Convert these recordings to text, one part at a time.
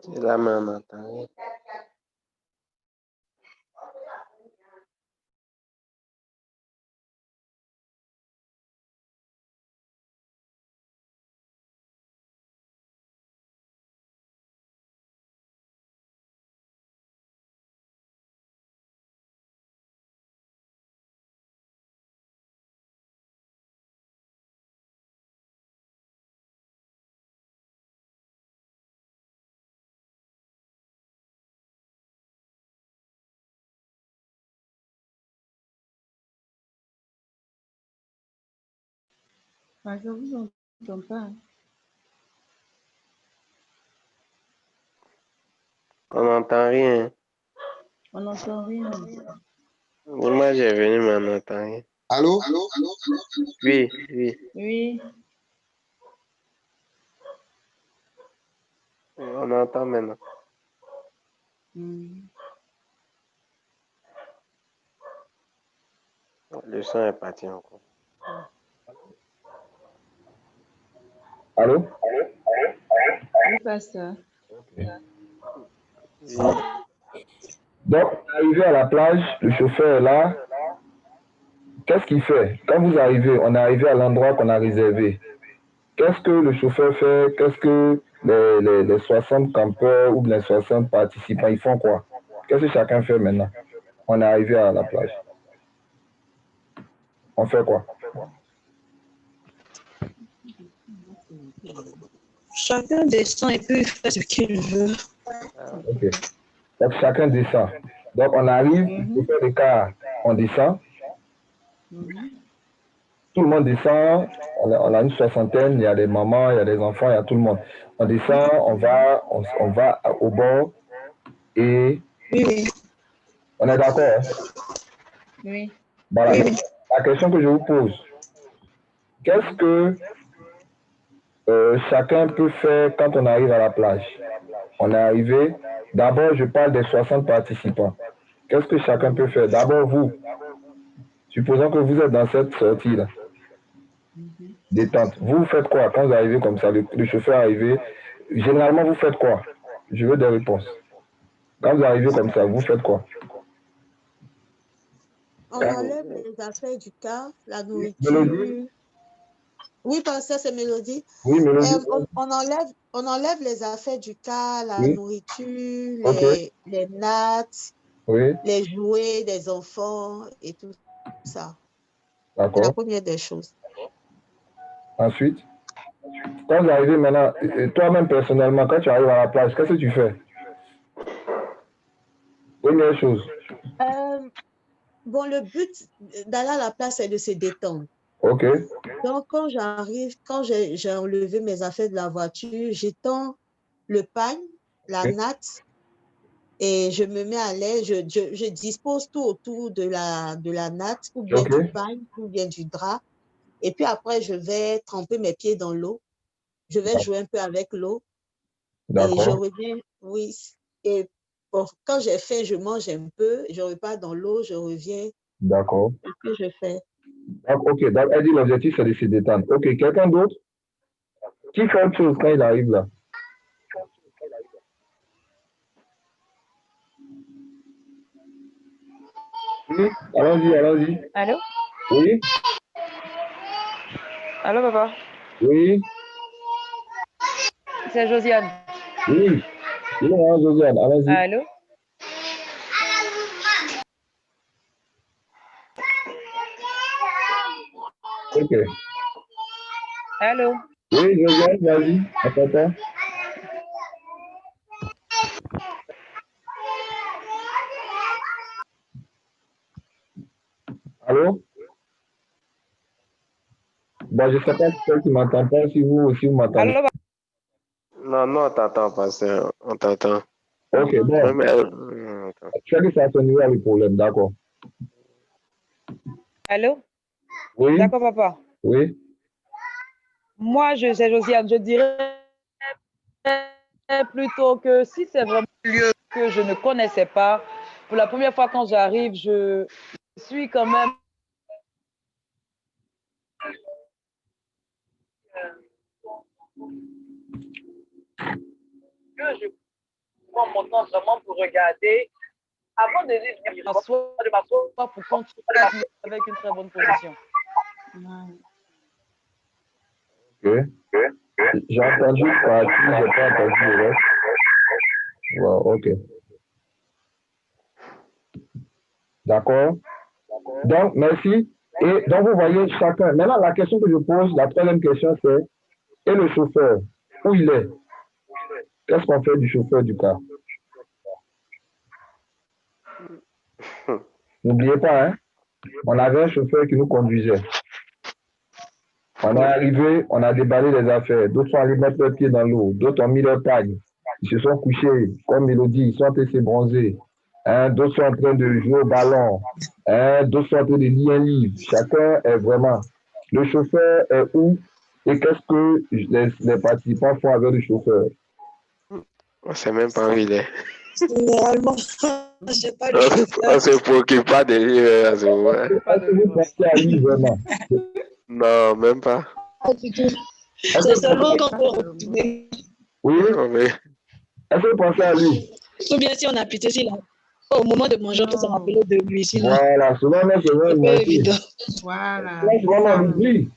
C'est là, mais on n'entend rien. Je vous entends pas. On n'entend rien. On n'entend rien. Moi, j'ai venu, mais on n'entend rien. Allô? Oui, oui. Oui. On entend maintenant. Le son est parti encore. Allô? Oui, pasteur. Oui. Donc, arrivé à la plage, le chauffeur est là. Qu'est-ce qu'il fait? Quand vous arrivez, on est arrivé à l'endroit qu'on a réservé. Qu'est-ce que le chauffeur fait? Qu'est-ce que les 60 campeurs ou les 60 participants, ils font quoi? Qu'est-ce que chacun fait maintenant? On est arrivé à la plage. On fait quoi? Chacun descend et puis il fait ce qu'il veut. Ok. Donc, chacun descend. Donc, on arrive, pour faire le quart, on descend. Tout le monde descend. On a une soixantaine. Il y a des mamans, il y a des enfants, il y a tout le monde. On descend, on va au bord et Oui. on est d'accord. Hein? Oui. Voilà. Oui. Donc, la question que je vous pose, qu'est-ce que chacun peut faire quand on arrive à la plage? On est arrivé. D'abord, je parle des 60 participants. Qu'est-ce que chacun peut faire? D'abord, vous. Supposons que vous êtes dans cette sortie-là. Détente. Vous faites quoi quand vous arrivez comme ça? Le chauffeur est arrivé. Généralement, vous faites quoi? Je veux des réponses. Quand vous arrivez comme ça, vous faites quoi? On enlève les affaires du car, la nourriture. Mélodie? Oui, pasteur, c'est Mélodie. Oui, Mélodie. On enlève les affaires du car, la Oui. nourriture, Ok. les nattes, Oui. les jouets des enfants et tout ça. C'est la D'accord. première des choses. Ensuite, quand vous arrivez maintenant, toi-même personnellement, quand tu arrives à la plage, qu'est-ce que tu fais? Première chose. Bon, le but d'aller à la plage, c'est de se détendre. Ok. Donc, quand j'arrive, quand j'ai enlevé mes affaires de la voiture, j'étends le pagne, la natte, et je me mets à l'aise. Je dispose tout autour de la natte, ou bien du pagne, ou bien du drap. Et puis après, je vais tremper mes pieds dans l'eau. Je vais jouer un peu avec l'eau. Et je reviens, oui. Et bon, quand j'ai faim, je mange un peu. Je repars dans l'eau, je reviens. D'accord. C'est ce que je fais. Donc, ok. Donc, elle dit l'objectif, c'est de se détendre. Ok. Quelqu'un d'autre? Qui fait autre chose quand il arrive là? Oui, allons-y, allons-y. Allô? Oui? Allô, papa? Oui? C'est Josiane. Oui? Oui, hein, Josiane, allons-y. Allô? Ok. Allô? Oui, Josiane, vas-y, on t'entend. Allô? Bon, je ne sais pas si toi tu m'entends pas, si vous aussi vous m'entendez. Allô? Non, non, on t'entend, pasteur. On t'entend. Ok, bon. Ouais, mais, Tu sais que c'est à ton niveau le problème, d'accord. Allô? Oui? D'accord, papa. Oui? Moi, c'est Josiane. Je dirais plutôt que si c'est vraiment un lieu que je ne connaissais pas, pour la première fois quand j'arrive, je suis quand même prends mon temps vraiment pour regarder avant de dire je m'assois pour continuer avec une très bonne position. Ok. J'ai entendu partie, j'ai pas entendu le reste. Wow, ok. D'accord. Donc, merci. Et donc, vous voyez chacun. Maintenant, la question que je pose, la troisième question, c'est, et le chauffeur, où il est? Qu'est-ce qu'on fait du chauffeur du car? N'oubliez pas, hein, on avait un chauffeur qui nous conduisait. On est arrivé, on a déballé les affaires. D'autres sont allés mettre leurs pieds dans l'eau. D'autres ont mis leur pagne. Ils se sont couchés, comme Mélodie, ils sont allés bronzer. Hein, d'autres sont en train de jouer au ballon. Hein, d'autres sont en train de lire un livre. Chacun est vraiment. Le chauffeur est où et qu'est-ce que les participants font avec le chauffeur? On ne sait même pas où il est. Généralement, je sais pas. On ne se préoccupe pas de lui à ce moment. Est-ce que vous pensez à lui vraiment? Non, même pas. Pas du tout. C'est seulement quand on retrouve. Oui, Non, mais... est-ce que vous pensez à lui? Ou bien si on a pitié, si au moment de manger, on peut se rappeler de lui. Sinon, Voilà, souvent, on c'est pas évident. Voilà. souvent, on l'oublie.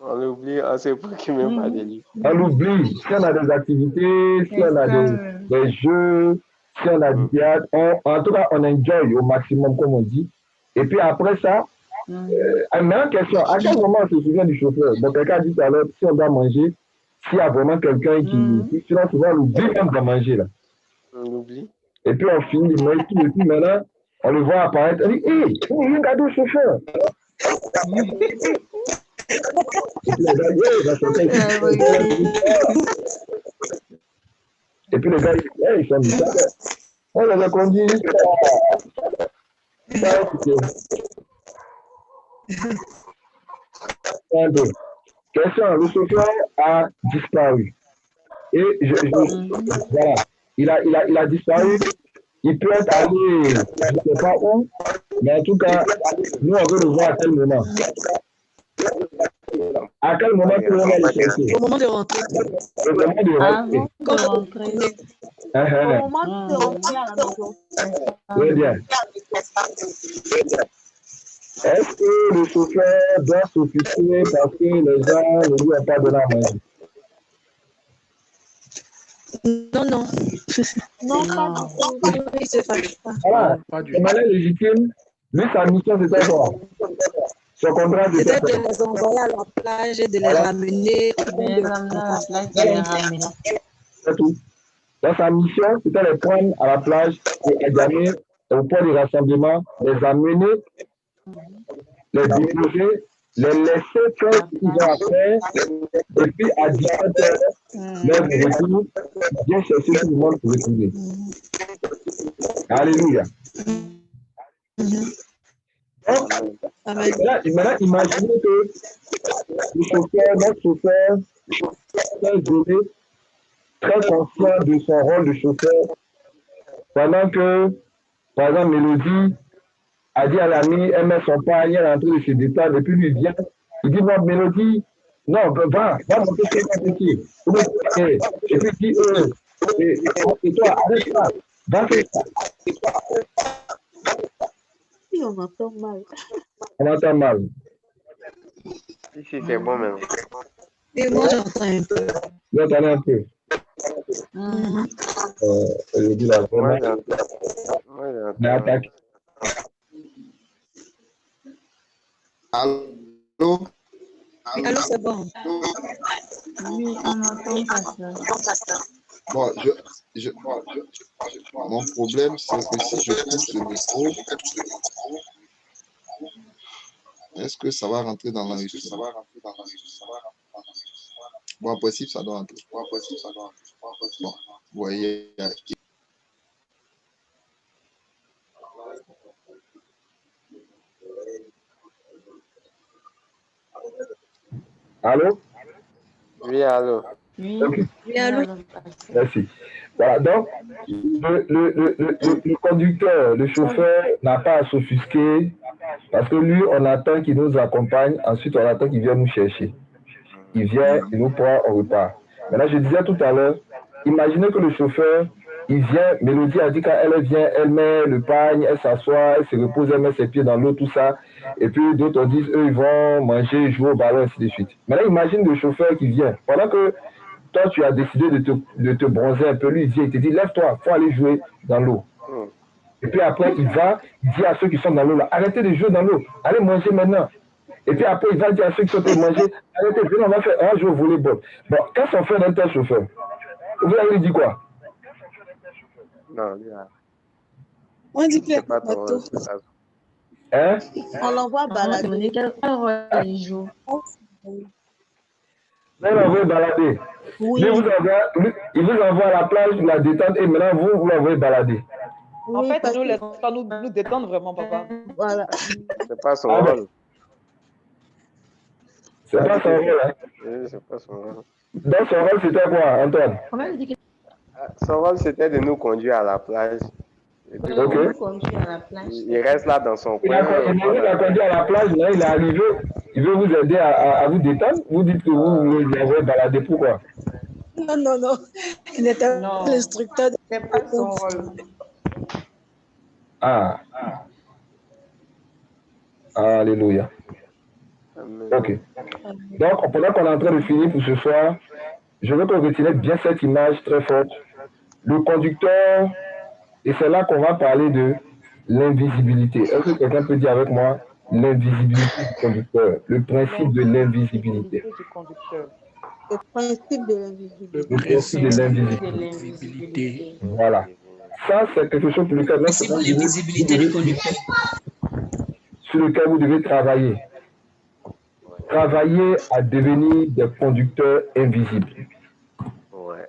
On l'oublie, on ne se préoccupe même pas de lui. On l'oublie. Si on a des activités, si on a des jeux, si on a du théâtre, en tout cas, on enjoy au maximum, comme on dit. Et puis après ça, mais en question, à quel moment on se souvient du chauffeur? Donc, quelqu'un a dit tout à l'heure, si on doit manger, s'il y a vraiment quelqu'un qui souvent on oublie même de manger, là. On l'oublie. Et puis on finit, mais tout, et puis maintenant, on le voit apparaître, on dit, hé, regardez le chauffeur. Et puis le gars, ils sont mis. On les a conduits. Question, le chauffeur a disparu. Et voilà, il a disparu. Il peut être allé, je ne sais pas où, mais en tout cas, nous, on veut le voir à quel moment. À quel moment tu vas le chercher? Au moment de rentrer. Au moment de rentrer. Avant de rentrer. Au moment de rentrer à la maison. Très bien. Est-ce que le chauffeur doit s'occuper parce que les gens ne lui ont pas donné à manger? Non, non. Non, pas du tout. Il se fâche pas. Voilà, de manière légitime, lui, sa mission, c'était quoi? Son contrat, c'était Peut-être de les envoyer à la plage et de les ramener. Les amener à la place de les ramener. c'est tout. Donc, sa mission, c'était les prendre à la plage et les amener au point de rassemblement, les amener, les déposer, les laisser faire ce qu'ils ont à faire, et puis à 17h, l'heure de retour, bien chercher tout le monde pour retrouver. Alléluia. Donc, maintenant, imaginez que le chauffeur, notre chauffeur, très donné, très conscient de son rôle de chauffeur, pendant que, par exemple, Mélodie a dit à l'ami, elle met son panier, elle est en train de se détendre, et puis lui vient, il dit, non, Mélodie, non, va monter chez ton petit. Et puis il dit, et toi, arrête ça, va faire ça. On m'entend mal. On entend mal. Si, c'est bon même. Et moi, j'entends un peu. Vous entendez un peu. Je dis la Moi, vraiment. j'entends. On est attaqué. Allô? Allô, c'est bon. Oui, on entend pas ça. Bon, mon problème, c'est que si je coupe ce micro, est-ce que ça va rentrer dans l'enregistrement? Bon, en principe, ça doit rentrer. Bon, vous voyez. Allô? Oui, allô. Oui, Ok. Oui, allô? Merci. Voilà, donc, le conducteur, le chauffeur n'a pas à s'offusquer parce que lui, on attend qu'il nous accompagne, ensuite on attend qu'il vienne nous chercher. Il vient, il nous prend, on repart. Maintenant, je disais tout à l'heure, imaginez que le chauffeur il vient, Mélodie a dit qu'elle vient, elle met le pagne, elle s'assoit, elle se repose, elle met ses pieds dans l'eau, tout ça. Et puis d'autres disent, eux, ils vont manger, jouer au ballon, ainsi de suite. Maintenant, imagine le chauffeur qui vient. Pendant que toi, tu as décidé de te bronzer un peu, lui, il vient, il te dit, lève-toi, il faut aller jouer dans l'eau. Et puis après, il va dire à ceux qui sont dans l'eau, là, arrêtez de jouer dans l'eau, allez manger maintenant. Et puis après, il va dire à ceux qui sont en train de manger, arrêtez, venez, on va faire un jeu au volleyball. Bon, qu'est-ce qu'on fait d'un tel chauffeur? Vous allez lui dire quoi? Non, On dit que c'est pas ton bateau. Hein? On l'envoie balader. Quel rôle il joue? Là, il envoie balader. Oui. Il vous envoie à la plage, la détente, et maintenant, vous l'envoyez balader. En Oui, fait, parce nous, que- laisse pas nous détendre vraiment, papa. Voilà. C'est pas son Ah, rôle. C'est pas son rôle, hein? Oui, c'est pas son rôle. Dans son rôle, c'était quoi, Antoine? Comment elle dit que Son rôle, c'était de nous conduire à la plage. Et puis, Ok. on conduit à la plage? il reste là dans son Il coin. a conduit à la plage, là, il est arrivé, il veut vous aider à vous détendre. Vous dites que vous voulez l'envoyer balader, pourquoi? Non, non, non. Il n'était Non. pas l'instructeur. C'est pas son rôle. Ah. Alléluia. Amen. Ok. Donc, pendant qu'on est en train de finir pour ce soir, je veux qu'on retienne bien cette image très forte. Le conducteur, et c'est là qu'on va parler de l'invisibilité. Est-ce que quelqu'un peut dire avec moi l'invisibilité du conducteur, le principe de l'invisibilité? Du conducteur. Le principe de l'invisibilité. Le principe de l'invisibilité. L'invisibilité. Voilà. Ça, c'est quelque chose pour lequel L'invisibilité du conducteur. sur lequel vous devez travailler. Travailler à devenir des conducteurs invisibles. Ouais.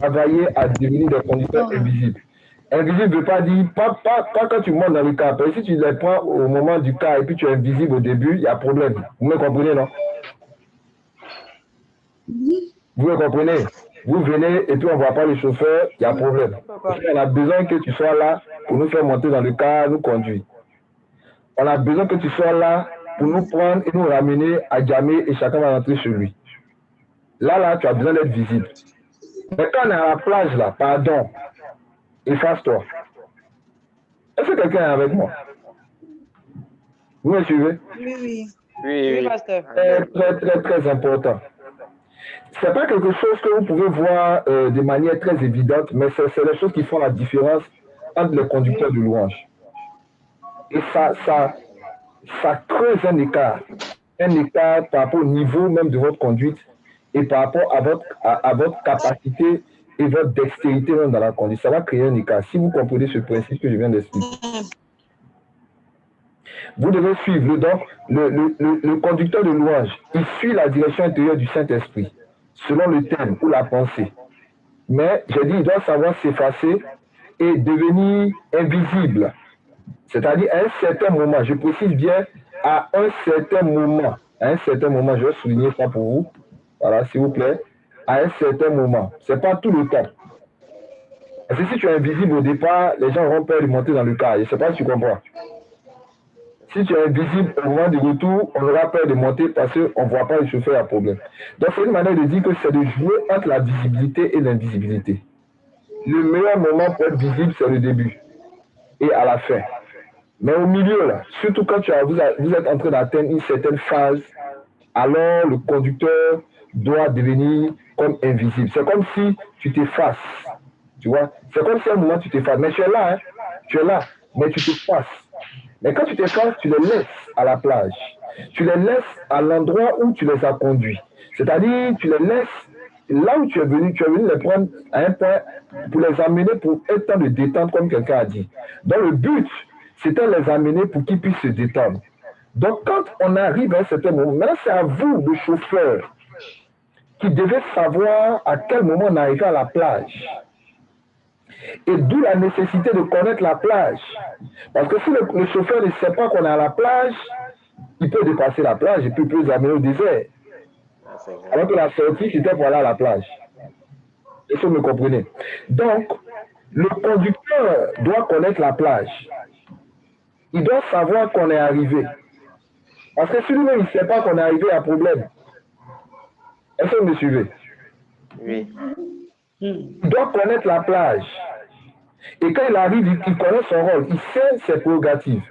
Travailler à devenir des conducteurs invisibles. Invisible ne veut pas dire, pas quand tu montes dans le car. Parce que si tu les prends au moment du car et puis tu es invisible au début, il y a problème. Vous me comprenez, non? Vous me comprenez? Vous venez et puis on ne voit pas le chauffeur, il y a problème. Parce qu'on a besoin que tu sois là pour nous faire monter dans le car, nous conduire. On a besoin que tu sois là pour nous prendre et nous ramener à Djamé et chacun va rentrer chez lui. Là, tu as besoin d'être visible. Mais quand on est à la plage, là, pardon, efface-toi. Est-ce que quelqu'un est avec moi? Vous me suivez? Oui, oui. Oui, oui. pasteur. Très important. Ce n'est pas quelque chose que vous pouvez voir de manière très évidente, mais c'est les choses qui font la différence entre les conducteurs de louange. Et ça creuse un écart par rapport au niveau même de votre conduite et par rapport à votre capacité et votre dextérité même dans la conduite. Ça va créer un écart. Si vous comprenez ce principe que je viens d'expliquer. Vous devez suivre. Donc, le conducteur de louange, il suit la direction intérieure du Saint-Esprit, selon le thème ou la pensée. Mais, j'ai dit, il doit savoir s'effacer et devenir invisible. C'est-à-dire, à un certain moment, je précise bien, à un certain moment, je vais souligner ça pour vous. Voilà, s'il vous plaît. À un certain moment. Ce n'est pas tout le temps. Parce que si tu es invisible au départ, les gens auront peur de monter dans le car. Je ne sais pas si tu comprends. Si tu es invisible au moment du retour, on aura peur de monter parce qu'on ne voit pas le chauffeur à problème. Donc, c'est une manière de dire que c'est de jouer entre la visibilité et l'invisibilité. Le meilleur moment pour être visible, c'est le début et à la fin. Mais au milieu, là, surtout quand vous êtes en train d'atteindre une certaine phase, alors le conducteur doit devenir comme invisible. C'est comme si tu t'effaces. Tu vois? C'est comme si à un moment tu t'effaces. Mais tu es là, hein? Tu es là, mais tu t'effaces. Mais quand tu t'effaces, tu les laisses à la plage. Tu les laisses à l'endroit où tu les as conduits. C'est-à-dire, tu les laisses là où tu es venu les prendre à un point pour les amener pour être temps de détente, comme quelqu'un a dit. Donc, le but, c'était les amener pour qu'ils puissent se détendre. Donc, quand on arrive à un certain moment, maintenant, c'est à vous, le chauffeur, qui devez savoir à quel moment on arrive à la plage. Et d'où la nécessité de connaître la plage. Parce que si le chauffeur ne sait pas qu'on est à la plage, il peut dépasser la plage et puis il peut nous amener au désert. Alors que la sortie, c'était pour aller à la plage. Est-ce que vous me comprenez? Donc, le conducteur doit connaître la plage. Il doit savoir qu'on est arrivé. Parce que si lui-même il ne sait pas qu'on est arrivé, il y a problème. Est-ce que vous me suivez? Oui. Il doit connaître la plage. Et quand il arrive, il connaît son rôle, il sait ses prérogatives.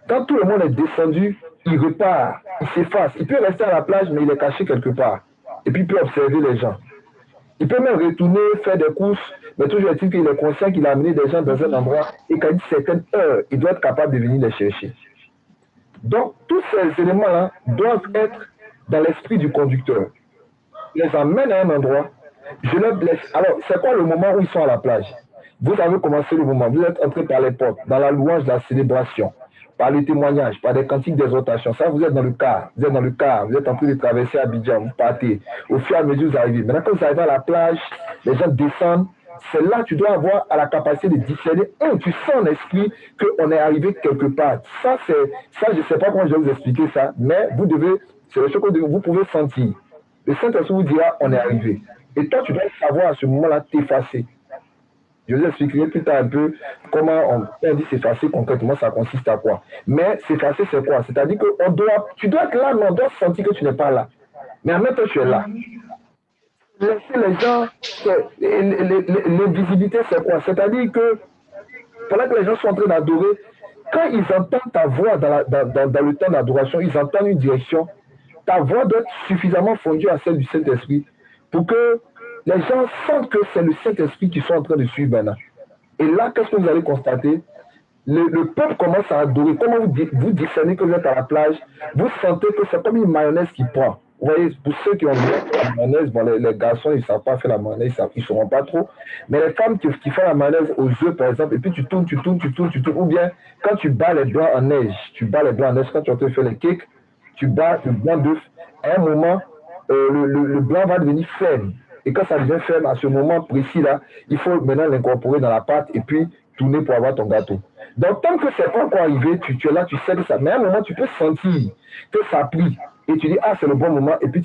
Quand tout le monde est descendu, il repart, il s'efface. Il peut rester à la plage, mais il est caché quelque part. Et puis il peut observer les gens. Il peut même retourner faire des courses, mais toujours est-il qu'il est conscient qu'il a amené des gens dans un endroit et qu'à une certaine heure, il doit être capable de venir les chercher. Donc, tous ces éléments-là doivent être dans l'esprit du conducteur. Il les emmène à un endroit, je leur laisse. Alors, c'est quoi le moment où ils sont à la plage? Vous avez commencé le moment, vous êtes entré par les portes, dans la louange de la célébration, par les témoignages, par des cantiques d'exhortation. Ça, vous êtes dans le car, vous êtes en train de traverser Abidjan, vous partez. Au fur et à mesure, vous arrivez. Maintenant, quand vous arrivez à la plage, les gens descendent. C'est là que tu dois avoir à la capacité de discerner. Tu sens en esprit qu'on est arrivé quelque part. Ça, je ne sais pas comment je vais vous expliquer ça, mais vous devez, c'est le chose que vous pouvez sentir. Le Saint-Esprit vous dira, on est arrivé. Et toi, tu dois savoir à ce moment-là t'effacer. Je vous expliquerai plus tard un peu comment on dit s'effacer concrètement, ça consiste à quoi. Mais s'effacer, c'est quoi? C'est-à-dire que tu dois être là, mais on doit sentir que tu n'es pas là. Mais en même temps, tu es là. Laisser les gens, l'invisibilité, c'est quoi? C'est-à-dire que pendant que les gens sont en train d'adorer, quand ils entendent ta voix dans le temps d'adoration, ils entendent une direction, ta voix doit être suffisamment fondue à celle du Saint-Esprit pour que les gens sentent que c'est le Saint-Esprit qu'ils sont en train de suivre maintenant. Et là, qu'est-ce que vous allez constater? Le peuple commence à adorer. Comment vous discernez que vous êtes à la plage? Vous sentez que c'est comme une mayonnaise qui prend. Vous voyez, pour ceux qui ont vu la mayonnaise, bon, les garçons, ils ne savent pas faire la mayonnaise, ils ne sauront pas trop. Mais les femmes qui font la mayonnaise aux œufs, par exemple, et puis tu tournes. Ou bien, quand tu bats les blancs en neige, quand tu as fait les cakes, tu bats le blanc d'œuf. À un moment, le blanc va devenir ferme. Et quand ça devient ferme, à ce moment précis-là, il faut maintenant l'incorporer dans la pâte et puis tourner pour avoir ton gâteau. Donc, tant que ce n'est pas encore arrivé, tu es là, tu sais que ça. Mais à un moment, tu peux sentir que ça plie. Et tu dis, ah, c'est le bon moment. Et puis,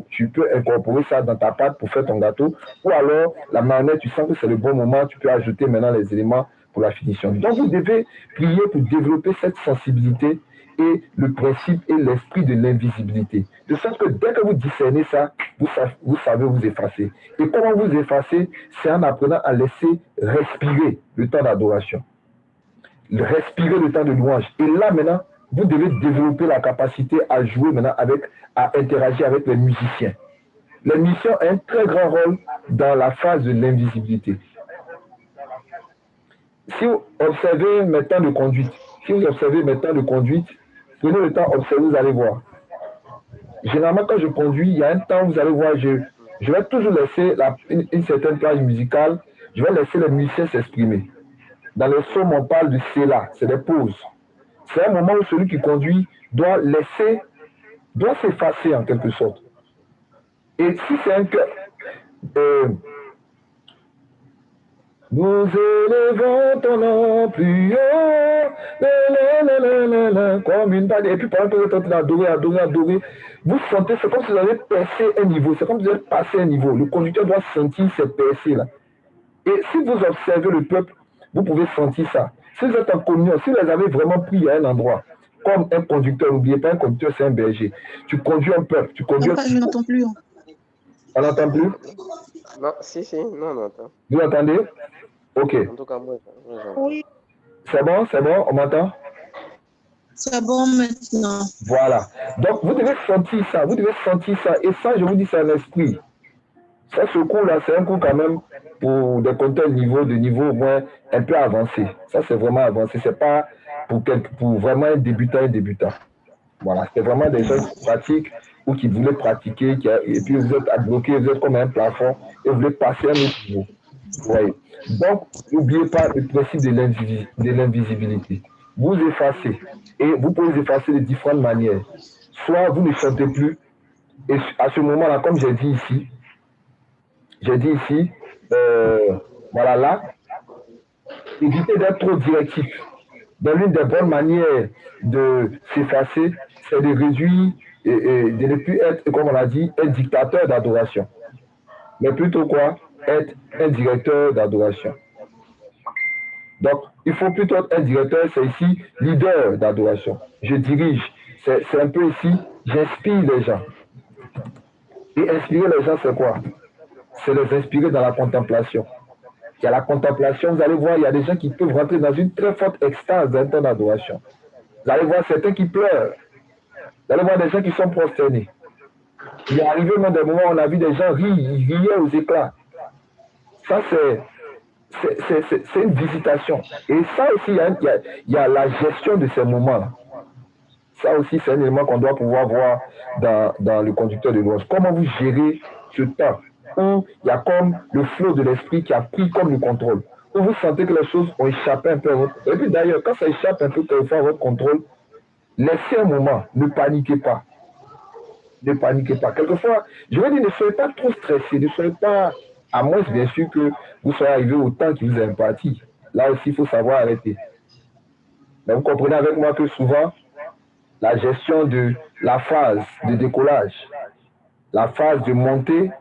tu peux incorporer ça dans ta pâte pour faire ton gâteau. Ou alors, la mayonnaise, tu sens que c'est le bon moment. Tu peux ajouter maintenant les éléments pour la finition. Donc, vous devez prier pour développer cette sensibilité et le principe et l'esprit de l'invisibilité. De sorte que dès que vous discernez ça, vous savez vous effacer. Et comment vous effacer? C'est en apprenant à laisser respirer le temps d'adoration. Respirer le temps de louange. Et là, maintenant, vous devez développer la capacité à jouer maintenant à interagir avec les musiciens. Les musiciens ont un très grand rôle dans la phase de l'invisibilité. Si vous observez mes temps de conduite, prenez le temps, observez, vous allez voir. Généralement, quand je conduis, il y a un temps où vous allez voir, je vais toujours laisser une certaine plage musicale, je vais laisser les musiciens s'exprimer. Dans les psaumes, on parle de cela, c'est des pauses. C'est un moment où celui qui conduit doit s'effacer en quelque sorte. Et si c'est un cœur, nous élevons ton nom plus haut, comme une balle. Et puis pendant que vous êtes en train d'adorer, vous sentez, c'est comme si vous avez percé un niveau, c'est comme si vous avez passé un niveau. Le conducteur doit sentir ces percées-là. Et si vous observez le peuple, vous pouvez sentir ça. Si vous êtes en communion, si vous les avez vraiment pris à un endroit, comme un conducteur, n'oubliez pas, un conducteur, c'est un berger. Tu conduis un peuple, tu conduis... Je n'entends plus. On n'entend plus? Non, si, non, on entend. Vous entendez? Ok. En tout cas, moi, Oui. C'est bon, on m'entend? C'est bon maintenant. Voilà. Donc, vous devez sentir ça, Et ça, je vous dis, c'est un esprit. Ça, ce cours-là, c'est un cours quand même pour des compteurs de niveau au moins un peu avancé. Ça, c'est vraiment avancé. C'est pas pour vraiment un débutant. Voilà. C'est vraiment des gens qui pratiquent ou qui voulaient pratiquer, et puis vous êtes bloqué, vous êtes comme un plafond, et vous voulez passer à un autre niveau. Ouais. Donc, n'oubliez pas le principe de l'invisibilité. Vous effacez. Et vous pouvez vous effacer de différentes manières. Soit vous ne chantez plus, et à ce moment-là, comme j'ai dit ici, voilà là, évitez d'être trop directif. Donc, l'une des bonnes manières de s'effacer, c'est de réduire et de ne plus être, comme on l'a dit, un dictateur d'adoration. Mais plutôt quoi? Être un directeur d'adoration. Donc, il faut plutôt être un directeur, c'est ici leader d'adoration. Je dirige. C'est un peu ici, j'inspire les gens. Et inspirer les gens, c'est quoi? C'est les inspirer dans la contemplation. il y a la contemplation. Vous allez voir, il y a des gens qui peuvent rentrer dans une très forte extase d'un temps d'adoration. Vous allez voir certains qui pleurent. Vous allez voir des gens qui sont prosternés. Il est arrivé même des moments où on a vu des gens rire, ils riaient aux éclats. Ça, c'est une visitation. Et ça aussi, il y a la gestion de ces moments-là. Ça aussi, c'est un élément qu'on doit pouvoir voir dans le conducteur de louange. Comment vous gérez ce temps où il y a comme le flot de l'esprit qui a pris comme le contrôle, où vous sentez que les choses ont échappé un peu à votre... Et puis d'ailleurs, quand ça échappe un peu quelquefois à votre contrôle, laissez un moment, ne paniquez pas. Ne paniquez pas. Quelquefois, je veux dire, ne soyez pas trop stressé, ne soyez pas, à moins bien sûr que vous soyez arrivé au temps qui vous est imparti. Là aussi, il faut savoir arrêter. Mais vous comprenez avec moi que souvent, la gestion de la phase de décollage, la phase de montée,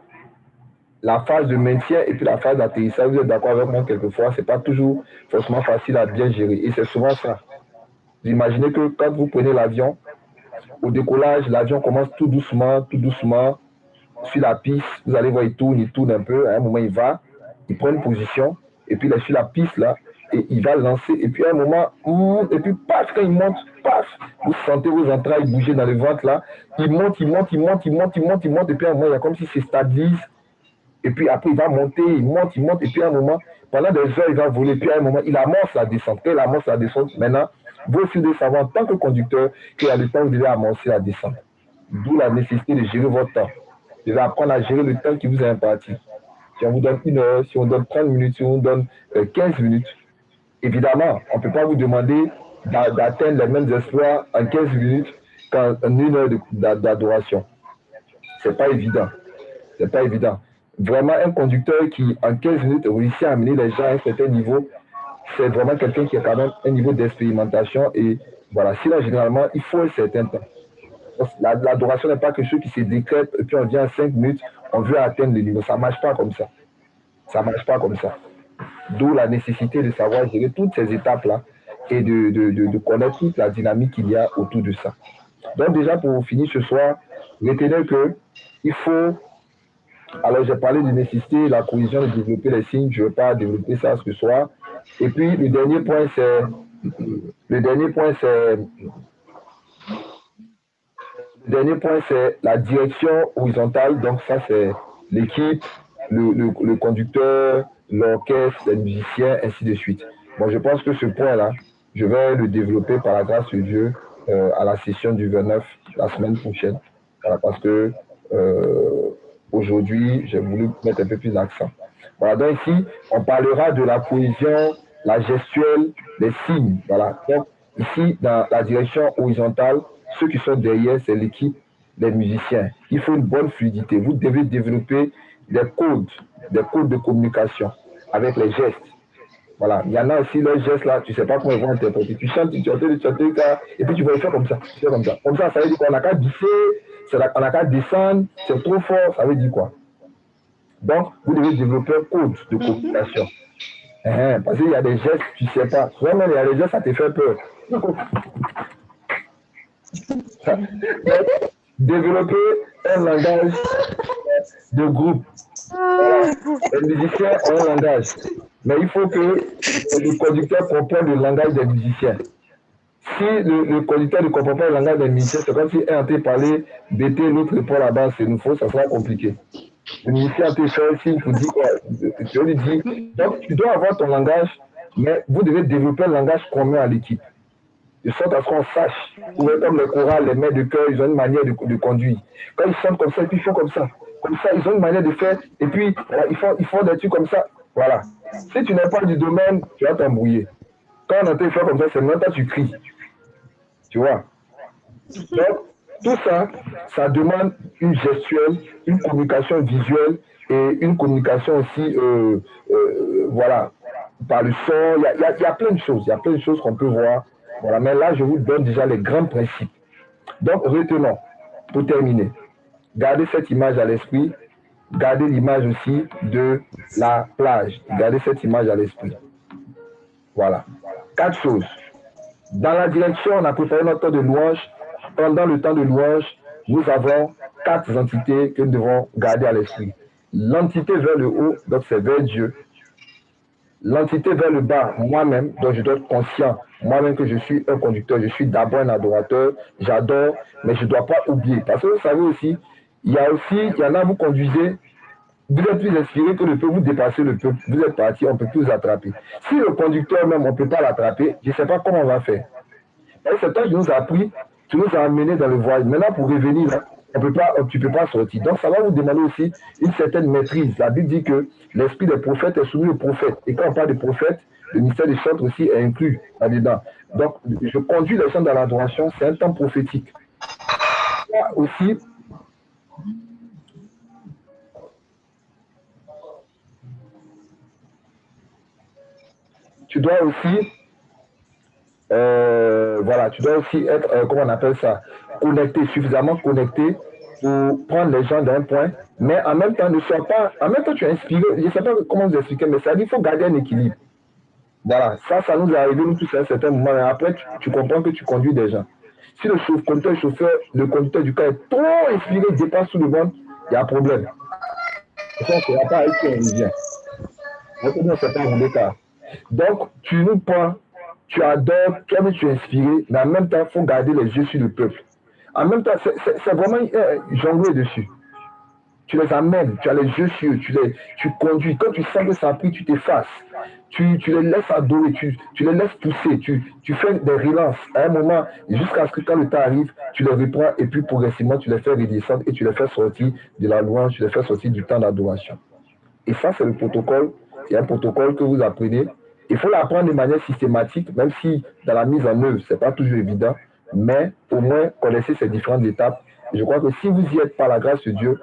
la phase de maintien et puis la phase d'atterrissage, vous êtes d'accord avec moi quelquefois, ce n'est pas toujours forcément facile à bien gérer. Et c'est souvent ça. Vous imaginez que quand vous prenez l'avion, au décollage, l'avion commence tout doucement, sur la piste. Vous allez voir, il tourne un peu. À un moment, il prend une position, et puis il est sur la piste là, et il va lancer. Et puis à un moment, et puis paf, quand il monte, paf, vous sentez vos entrailles bouger dans le ventre là. Il monte, et puis à un moment, il y a comme si c'est stabilise. Et puis après, il va monter, il monte, et puis à un moment, pendant des heures, il va voler. Puis à un moment, il amorce la descente. Quand il amorce la descente, maintenant, vous aussi devez savoir en tant que conducteur qu'il y a le temps où vous devez amorcer la descente. D'où la nécessité de gérer votre temps. Vous devez apprendre à gérer le temps qui vous est imparti. Si on vous donne 1 heure, si on donne 30 minutes, si on vous donne 15 minutes, évidemment, on ne peut pas vous demander d'atteindre les mêmes exploits en 15 minutes qu'en 1 heure d'adoration. Ce n'est pas évident. C'est pas évident. Vraiment, un conducteur qui, en 15 minutes, réussit à amener les gens à un certain niveau, c'est vraiment quelqu'un qui a quand même un niveau d'expérimentation. Et voilà, sinon, généralement, il faut un certain temps. L'adoration n'est pas quelque chose qui se décrète et puis on vient à 5 minutes, on veut atteindre le niveau. Ça ne marche pas comme ça. Ça ne marche pas comme ça. D'où la nécessité de savoir gérer toutes ces étapes-là et de connaître toute la dynamique qu'il y a autour de ça. Donc déjà, pour finir ce soir, retenez qu'il faut... Alors, j'ai parlé de nécessité, la cohésion, de développer les signes. Je ne vais pas développer ça ce soir. Et puis, le dernier point, c'est la direction horizontale. Donc, ça, c'est l'équipe, le conducteur, l'orchestre, les musiciens, ainsi de suite. Bon, je pense que ce point-là, je vais le développer par la grâce de Dieu à la session du 29, la semaine prochaine. Voilà, parce que aujourd'hui, j'ai voulu mettre un peu plus d'accent. Voilà, donc ici, on parlera de la cohésion, la gestuelle, les signes. Voilà. Donc, ici, dans la direction horizontale, ceux qui sont derrière, c'est l'équipe des musiciens. Il faut une bonne fluidité. Vous devez développer des codes de communication avec les gestes. Voilà. Il y en a aussi les gestes là, tu ne sais pas comment ils vont interpréter. Tu chantes, tu chantes, et puis tu vas le faire comme ça. Comme ça, ça veut dire qu'on n'a qu'à glisser, on n'a qu'à descendre, c'est trop fort, ça veut dire quoi? Donc, vous devez développer un code de communication. Parce qu'il y a des gestes, tu ne sais pas. Souvent, même, il y a des gestes, ça te fait peur. Développer un langage de groupe. Voilà. Les musiciens ont un langage. Mais il faut que le conducteur comprenne le langage des musiciens. Si le conducteur ne comprend pas le langage des musiciens, c'est comme si un en train de parler, BT, l'autre répond là-bas, c'est une faute, ça sera compliqué. Le musicien te fait un signe pour dire quoi. Tu lui dis. Donc, tu dois avoir ton langage, mais vous devez développer un langage commun à l'équipe. De sorte à ce qu'on sache. Vous voyez comme les chorales, les maîtres de chœur, ils ont une manière de conduire. Quand ils chantent comme ça, et puis ils font comme ça. Comme ça, ils ont une manière de faire, et puis voilà, ils font des trucs comme ça. Voilà. Si tu n'es pas du domaine, tu vas t'embrouiller. Quand on entend faire comme ça, c'est maintenant que tu cries. Tu vois. Donc, tout ça, ça demande une gestuelle, une communication visuelle et une communication aussi, voilà, par le son. Il y a plein de choses. Il y a plein de choses qu'on peut voir. Voilà, mais là, je vous donne déjà les grands principes. Donc, retenons, pour terminer, gardez cette image à l'esprit, gardez l'image aussi de la plage, gardez cette image à l'esprit. Voilà. 4 choses. Dans la direction, on a préparé notre temps de louange. Pendant le temps de louange, nous avons 4 entités que nous devons garder à l'esprit. L'entité vers le haut, donc c'est vers Dieu. l'entité vers le bas, moi-même, donc je dois être conscient, moi-même que je suis un conducteur, je suis d'abord un adorateur, j'adore, mais je ne dois pas oublier. Parce que vous savez aussi, il y en a, vous conduisez, vous êtes plus inspiré que le peuple, vous dépassez le peuple, vous êtes parti, on ne peut plus vous attraper. Si le conducteur même, on ne peut pas l'attraper, je ne sais pas comment on va faire. Et c'est toi qui nous as pris, tu nous as amenés dans le voyage. Maintenant, pour revenir, là, tu ne peux pas sortir. Donc, ça va vous demander aussi une certaine maîtrise. La Bible dit que l'esprit des prophètes est soumis aux prophètes. Et quand on parle des prophètes, le mystère des chantres aussi est inclus là-dedans. Donc, je conduis les chants dans l'adoration, c'est un temps prophétique. Là aussi, tu dois aussi être, comment on appelle ça, connecté, suffisamment connecté pour prendre les gens d'un point, mais en même temps, en même temps, tu es inspiré, je ne sais pas comment vous expliquer, mais ça dit qu'il faut garder un équilibre. Voilà, ça nous est arrivé, nous tous à un certain moment, et après, tu comprends que tu conduis des gens. Si le conducteur du cas est trop inspiré, dépasse tout le monde, il y a un problème. Ça, on ne va pas avec qui on revient. Donc, c'est pas un mauvais cas. Donc, tu nous prends, tu adores, toi-même tu es inspiré, mais en même temps, il faut garder les yeux sur le peuple. En même temps, c'est vraiment jongler dessus. Tu les amènes, tu as les yeux sur eux, tu conduis. Quand tu sens que ça prie, tu t'effaces. Tu les laisses adorer, tu les laisses pousser, tu fais des relances. À un moment, jusqu'à ce que quand le temps arrive, tu les reprends et puis progressivement, tu les fais redescendre et tu les fais sortir de la louange, tu les fais sortir du temps d'adoration. Et ça, c'est le protocole. C'est un protocole que vous apprenez. Il faut l'apprendre de manière systématique, même si dans la mise en œuvre, ce n'est pas toujours évident, mais au moins connaissez ces différentes étapes. Et je crois que si vous y êtes par la grâce de Dieu,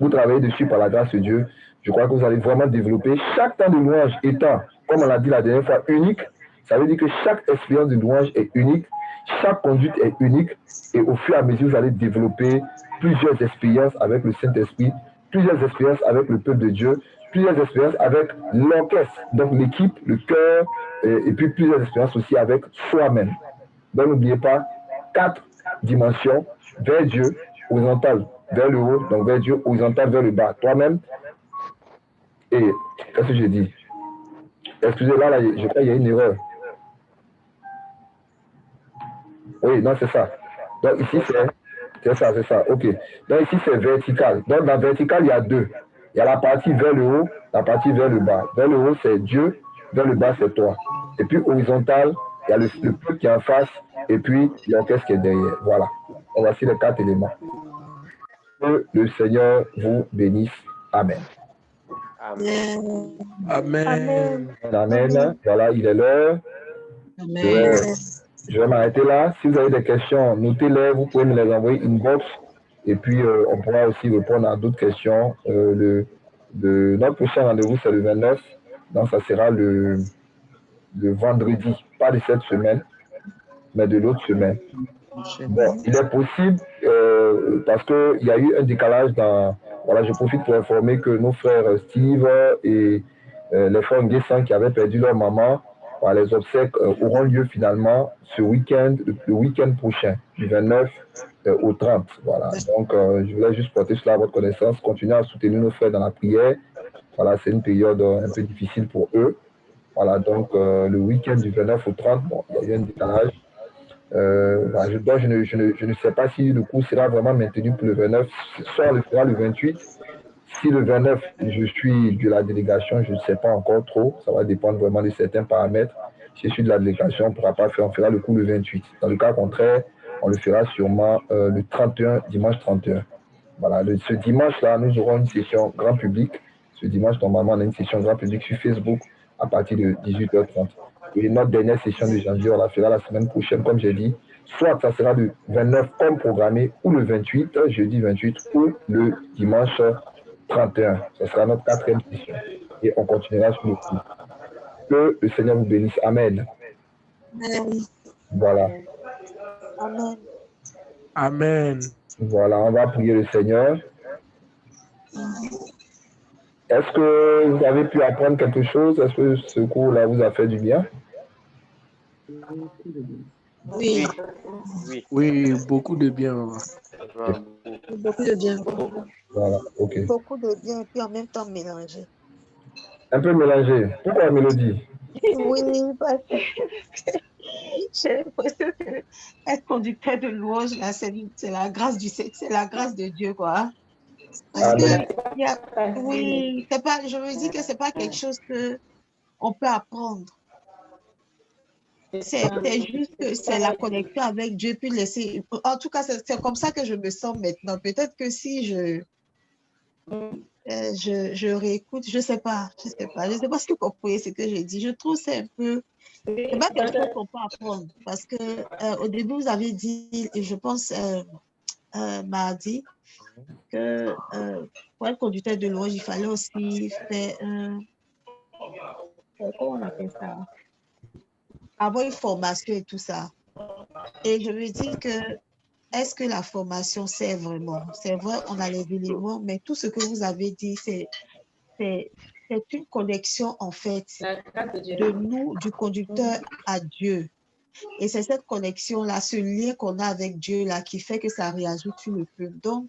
vous travaillez dessus par la grâce de Dieu, je crois que vous allez vraiment développer. Chaque temps de louange étant, comme on l'a dit la dernière fois, unique, ça veut dire que chaque expérience de louange est unique, chaque conduite est unique, et au fur et à mesure, vous allez développer plusieurs expériences avec le Saint-Esprit, plusieurs expériences avec le peuple de Dieu, plusieurs expériences avec l'orchestre, donc l'équipe, le chœur, et puis plusieurs expériences aussi avec soi-même. Donc n'oubliez pas, 4 dimensions, vers Dieu, horizontale vers le haut, donc vers Dieu, horizontale vers le bas, toi-même. Et qu'est-ce que j'ai dit? Excusez-moi, là, je crois qu'il y a une erreur. Oui, non, c'est ça. Donc ici, c'est ça, ok. Donc ici, c'est vertical. Donc dans vertical, il y a 2. Il y a la partie vers le haut, la partie vers le bas. Vers le haut, c'est Dieu, vers le bas, c'est toi. Et puis horizontal, il y a le peuple qui est en face, et puis l'orchestre qui est derrière. Voilà. Voici les 4 éléments. Que le Seigneur vous bénisse. Amen. Amen. Amen. Amen. Voilà, il est l'heure. Je vais m'arrêter là. Si vous avez des questions, notez-les. Vous pouvez me les envoyer inbox. Et puis, on pourra aussi répondre à d'autres questions. Notre prochain rendez-vous, c'est le 29. Donc, ça sera le vendredi. Pas de cette semaine, mais de l'autre semaine. Bon, il est possible, parce qu'il y a eu un décalage dans... Voilà, je profite pour informer que nos frères Steve et les frères Nguessan qui avaient perdu leur maman, voilà, les obsèques auront lieu finalement ce week-end, le week-end prochain, du 29 au 30. Voilà. Donc, je voulais juste porter cela à votre connaissance, continuer à soutenir nos frères dans la prière. Voilà, c'est une période un peu difficile pour eux. Voilà, donc le week-end du 29 au 30, bon, il y a eu un décalage. Je ne sais pas si le cours sera vraiment maintenu pour le 29, soit on le fera le 28. Si le 29, je suis de la délégation, je ne sais pas encore trop. Ça va dépendre vraiment de certains paramètres. Si je suis de la délégation, on ne pourra pas faire, on fera le cours le 28. Dans le cas contraire, on le fera sûrement le 31, dimanche 31. Voilà, ce dimanche-là, nous aurons une session grand public. Ce dimanche, normalement, on a une session grand public sur Facebook à partir de 18h30. Et notre dernière session de janvier, on la fera la semaine prochaine, comme j'ai dit. Soit ça sera le 29 comme programmé, ou le 28, jeudi 28, ou le dimanche 31. Ce sera notre 4e session. Et on continuera sur le coup. Que le Seigneur vous bénisse. Amen. Amen. Voilà. Amen. Amen. Voilà, on va prier le Seigneur. Est-ce que vous avez pu apprendre quelque chose? Est-ce que ce cours-là vous a fait du bien? Oui. Oui, beaucoup de bien. Beaucoup de bien. Voilà, ok. Beaucoup de bien et puis en même temps mélangé. Un peu mélangé. Pourquoi Mélodie? Oui, parce que j'ai l'impression que être conducteur de louange, là, c'est la grâce c'est la grâce de Dieu, quoi. Parce que, Amen. oui, c'est pas, je me dis que c'est pas quelque chose que on peut apprendre. C'est juste que c'est la connexion avec Dieu, puis laisser. En tout cas, c'est comme ça que je me sens maintenant. Peut-être que si je réécoute, je sais pas ce que vous comprenez ce que j'ai dit. Je trouve que c'est un peu, c'est pas quelque chose qu'on peut apprendre parce que au début vous avez dit, je pense mardi, que pour être conducteur de louange, il fallait aussi faire comment on appelle ça? Avoir une formation et tout ça. Et je me dis que est-ce que la formation sert vraiment? C'est vrai, on a les éléments, mais tout ce que vous avez dit, c'est une connexion en fait de nous, du conducteur à Dieu. Et c'est cette connexion-là, ce lien qu'on a avec Dieu-là qui fait que ça réajoute sur le peuple. Donc,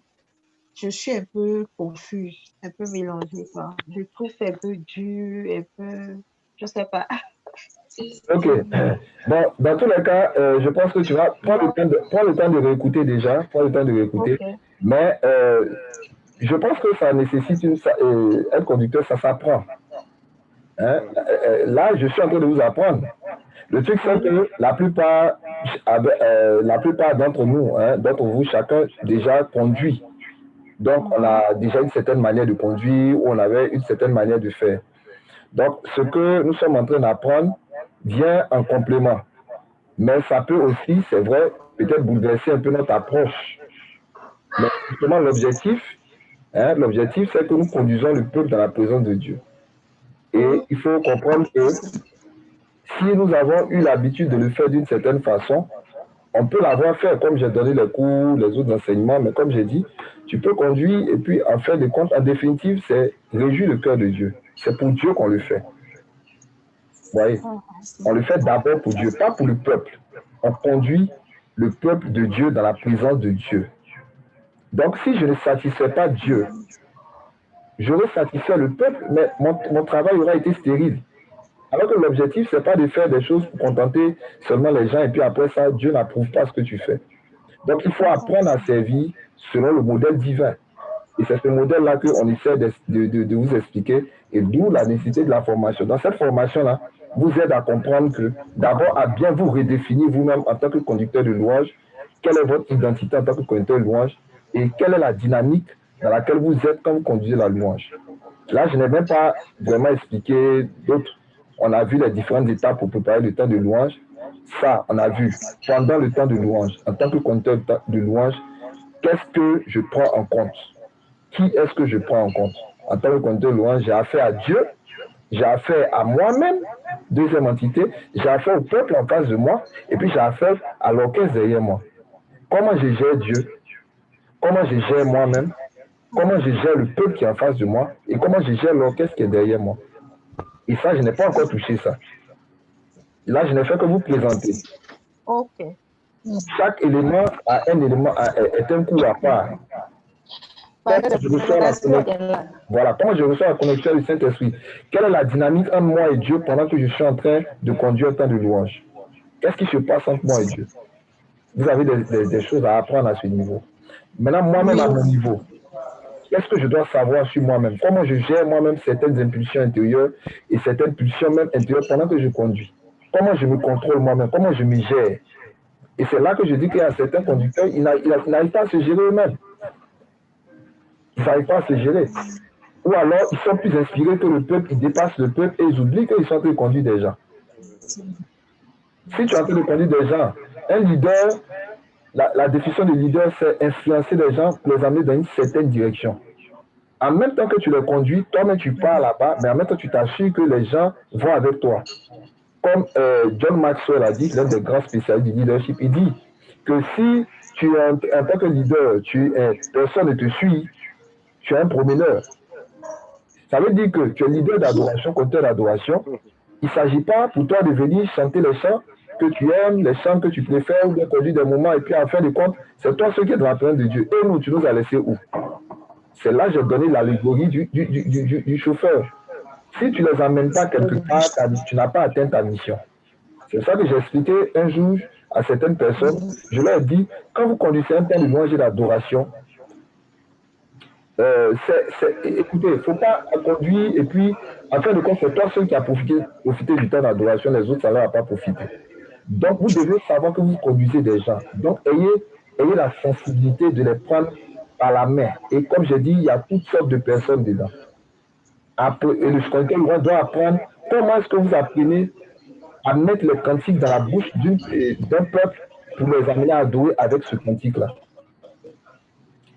je suis un peu confuse, un peu mélangée, quoi. Je trouve que c'est un peu dur, un peu, je sais pas. Ok. Bon, dans tous les cas, je pense que tu vas prendre le temps de réécouter déjà. Prends le temps de réécouter. Ok. Mais je pense que ça nécessite être conducteur, ça s'apprend. Hein? Là, je suis en train de vous apprendre. Le truc, c'est que la plupart d'entre nous, hein, d'entre vous, chacun déjà conduit. Donc, on a déjà une certaine manière de conduire ou on avait une certaine manière de faire. Donc, ce que nous sommes en train d'apprendre vient en complément. Mais ça peut aussi, c'est vrai, peut-être bouleverser un peu notre approche. Mais justement, l'objectif, c'est que nous conduisons le peuple dans la présence de Dieu. Et il faut comprendre que si nous avons eu l'habitude de le faire d'une certaine façon, on peut l'avoir fait, comme j'ai donné les cours, les autres enseignements, mais comme j'ai dit, tu peux conduire et puis en fin de compte, en définitive, c'est réjouir le cœur de Dieu. C'est pour Dieu qu'on le fait. Vous voyez, on le fait d'abord pour Dieu, pas pour le peuple. On conduit le peuple de Dieu dans la présence de Dieu. Donc, si je ne satisfais pas Dieu, j'aurais satisfait le peuple, mais mon travail aura été stérile. Alors que l'objectif, ce n'est pas de faire des choses pour contenter seulement les gens et puis après ça, Dieu n'approuve pas ce que tu fais. Donc, il faut apprendre à servir selon le modèle divin. Et c'est ce modèle-là qu'on essaie de vous expliquer et d'où la nécessité de la formation. Dans cette formation-là, vous aide à comprendre que d'abord à bien vous redéfinir vous-même en tant que conducteur de louange, quelle est votre identité en tant que conducteur de louange et quelle est la dynamique dans laquelle vous êtes quand vous conduisez la louange. Là, je n'ai même pas vraiment expliqué d'autres. On a vu les différentes étapes pour préparer le temps de louange. Ça, on a vu pendant le temps de louange, en tant que conducteur de louange, qu'est-ce que je prends en compte? Qui est-ce que je prends en compte? En tant que conducteur de louange, j'ai affaire à Dieu, j'ai affaire à moi-même, deuxième entité, j'ai affaire au peuple en face de moi, et puis j'ai affaire à l'orchestre derrière moi. Comment je gère Dieu? Comment je gère moi-même? Comment je gère le peuple qui est en face de moi? Et comment je gère l'orchestre qui est derrière moi? Et ça, je n'ai pas encore touché ça. Là, je n'ai fait que vous présenter. Ok. Chaque élément a un élément, est un cours à part. Comment je reçois la connexion du Saint-Esprit? Quelle est la dynamique entre moi et Dieu pendant que je suis en train de conduire un temps de louange? Qu'est-ce qui se passe entre moi et Dieu? Vous avez des choses à apprendre à ce niveau. Maintenant, moi-même à mon niveau, qu'est-ce que je dois savoir sur moi-même? Comment je gère moi-même certaines impulsions intérieures et certaines pulsions même intérieures pendant que je conduis? Comment je me contrôle moi-même? Comment je me gère? Et c'est là que je dis qu'il y a certains conducteurs, ils n'arrivent pas à se gérer eux-mêmes. Ils n'arrivent pas à se gérer. Ou alors, ils sont plus inspirés que le peuple, ils dépassent le peuple et ils oublient qu'ils sont en train de conduire des gens. Si tu es en train de conduire des gens, un leader, la définition de leader, c'est influencer les gens pour les amener dans une certaine direction. En même temps que tu les conduis, toi-même tu pars là-bas, mais en même temps tu t'assures que les gens vont avec toi. Comme John Maxwell a dit, l'un des grands spécialistes du leadership, il dit que si tu es en tant que leader, personne ne te suit, tu es un promeneur. Ça veut dire que tu es leader d'adoration, conducteur d'adoration. Il ne s'agit pas pour toi de venir chanter les chants que tu aimes, les chants que tu préfères, ou bien conduire des moments, et puis en fin de compte, c'est toi ceux qui est dans la présence de Dieu. Et nous, tu nous as laissé où? C'est là que j'ai donné l'allégorie du chauffeur. Si tu ne les amènes pas quelque part, tu n'as pas atteint ta mission. C'est ça que j'ai expliqué un jour à certaines personnes. Je leur ai dit, quand vous conduisez un temps de louange et d'adoration, écoutez, il ne faut pas conduire et puis, en fin de compte, c'est toi seul qui as profité du temps d'adoration, les autres, ça ne leur a pas profité. Donc, vous devez savoir que vous conduisez des gens. Donc, ayez la sensibilité de les prendre par la main. Et comme j'ai dit, il y a toutes sortes de personnes dedans. Après, et le conducteur doit apprendre comment est-ce que vous apprenez à mettre les cantiques dans la bouche d'un peuple pour les amener à adorer avec ce cantique-là.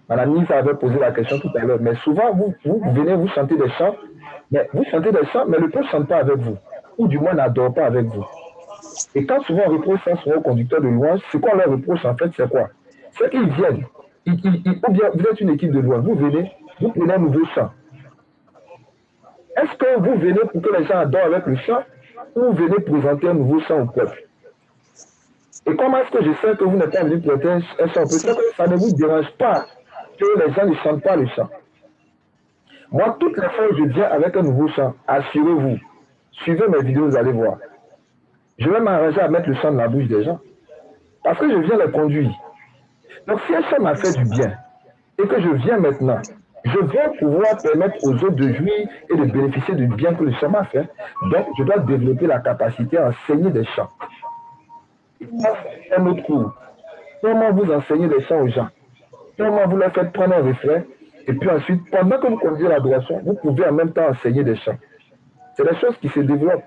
Madame Nisa avait posé la question tout à l'heure, mais souvent, vous venez, vous chantez des chants, mais vous chantez des chants, mais le peuple ne chante pas avec vous, ou du moins n'adore pas avec vous. Et quand souvent on reproche ça sur un conducteur de louange, ce qu'on leur reproche en fait, c'est quoi? C'est qu'ils viennent, ou bien vous êtes une équipe de louange, vous venez, vous prenez un nouveau chant. Est-ce que vous venez pour que les gens adorent avec le chant, ou vous venez présenter un nouveau chant au peuple? Et comment est-ce que je sais que vous n'êtes pas venu présenter un chant au peuple? C'est que ça ne vous dérange pas que les gens ne chantent pas le chant. Moi, toutes les fois que je viens avec un nouveau chant, assurez-vous, suivez mes vidéos, vous allez voir. Je vais m'arranger à mettre le chant dans la bouche des gens. Parce que je viens les conduire. Donc, si un chant m'a fait du bien, et que je viens maintenant, je vais pouvoir permettre aux autres de jouir et de bénéficier du bien que le chant m'a fait. Donc, je dois développer la capacité à enseigner des chants. Et ça, c'est un autre cours. Comment vous enseignez des chants aux gens? Comment vous leur faites prendre un refrain? Et puis ensuite, pendant que vous conduisez l'adoration, vous pouvez en même temps enseigner des chants. C'est des choses qui se développent.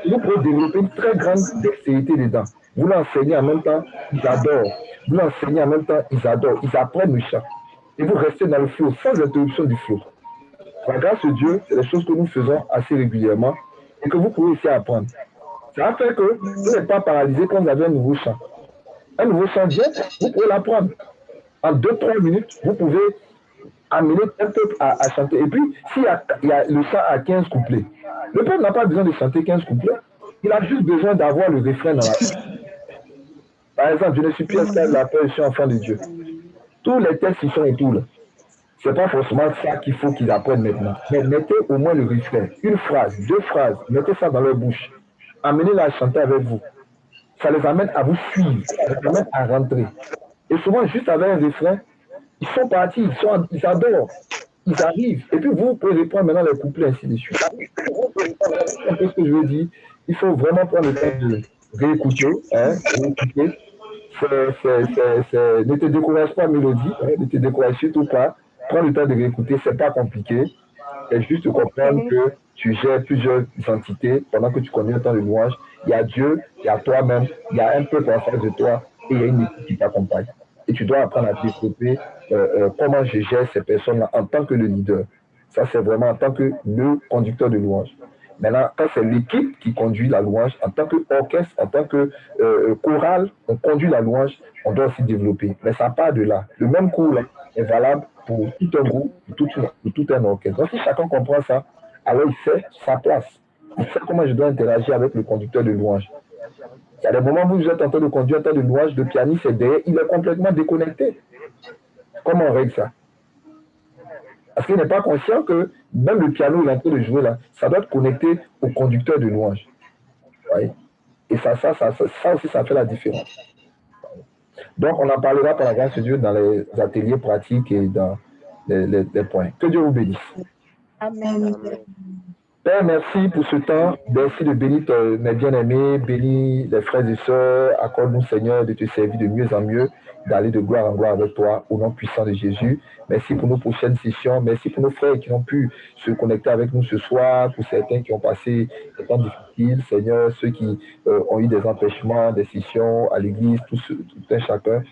Vous pouvez développer une très grande dextérité dedans. Vous l'enseignez en même temps, ils adorent. Vous l'enseignez en même temps, ils adorent. Ils apprennent le chant. Et vous restez dans le flot, sans interruption du flot. Par grâce de Dieu, c'est des choses que nous faisons assez régulièrement et que vous pouvez aussi apprendre. Ça a fait que vous n'êtes pas paralysé quand vous avez un nouveau chant. Un nouveau chant vient, vous pouvez l'apprendre. En 2-3 minutes, vous pouvez amener un peuple à chanter. Et puis, s'il y a le chant à 15 couplets, le peuple n'a pas besoin de chanter 15 couplets. Il a juste besoin d'avoir le refrain dans la tête. Par exemple, je ne suis plus esclave de la peur, je suis enfant de Dieu. Tous les textes, ils sont et tout là. Ce n'est pas forcément ça qu'il faut qu'ils apprennent maintenant. Mais mettez au moins le refrain. Une phrase, 2 phrases, mettez ça dans leur bouche. Amenez-les à chanter avec vous. Ça les amène à vous suivre, ça les amène à rentrer. Et souvent, juste avec un refrain, ils sont partis, ils adorent, ils arrivent. Et puis vous pouvez reprendre maintenant les couplets ainsi de suite. C'est un peu ce que je veux dire. Il faut vraiment prendre le temps de réécouter. Réécouter. Ne te décourage pas, Mélodie. Ne te décourage surtout pas. Prends le temps de réécouter, c'est pas compliqué. C'est juste comprendre que tu gères plusieurs entités pendant que tu connais le temps de louange. Il y a Dieu, il y a toi-même, il y a un peuple en face de toi et il y a une équipe qui t'accompagne. Et tu dois apprendre à développer comment je gère ces personnes-là en tant que le leader. Ça, c'est vraiment en tant que le conducteur de louange. Maintenant, quand c'est l'équipe qui conduit la louange, en tant qu'orchestre, en tant que chorale, on conduit la louange, on doit aussi développer. Mais ça part de là. Le même cours là est valable pour tout un groupe, pour tout un orchestre. Donc, si chacun comprend ça, alors il sait sa place. Il sait comment je dois interagir avec le conducteur de louange. Il y a des moments où vous êtes en train de conduire un temps de louange, le pianiste est derrière, il est complètement déconnecté. Comment on règle ça? Parce qu'il n'est pas conscient que même le piano, il est en train de jouer là, ça doit être connecté au conducteur de louange. Oui. Et ça aussi, ça fait la différence. Donc, on en parlera par la grâce de Dieu dans les ateliers pratiques et dans les points. Que Dieu vous bénisse. Amen. Père, merci pour ce temps. Merci de bénir mes bien-aimés, bénis les frères et sœurs. Accorde-nous, Seigneur, de te servir de mieux en mieux, d'aller de gloire en gloire avec toi, au nom puissant de Jésus. Merci pour nos prochaines sessions. Merci pour nos frères qui ont pu se connecter avec nous ce soir, pour certains qui ont passé des temps difficiles. Seigneur, ceux qui ont eu des empêchements, des sessions à l'église, tout un chacun.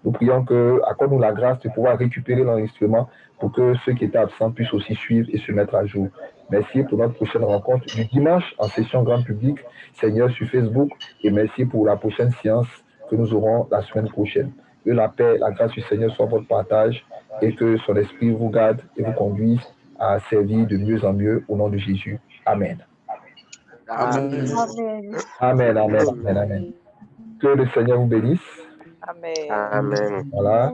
Nous prions que, accorde-nous la grâce de pouvoir récupérer l'enregistrement pour que ceux qui étaient absents puissent aussi suivre et se mettre à jour. Merci pour notre prochaine rencontre du dimanche en session grand public, Seigneur, sur Facebook. Et merci pour la prochaine séance que nous aurons la semaine prochaine. Que la paix, la grâce du Seigneur soit votre partage et que son esprit vous garde et vous conduise à servir de mieux en mieux au nom de Jésus. Amen. Amen. Amen, amen, amen, amen. Que le Seigneur vous bénisse. Amen. Amen. Voilà.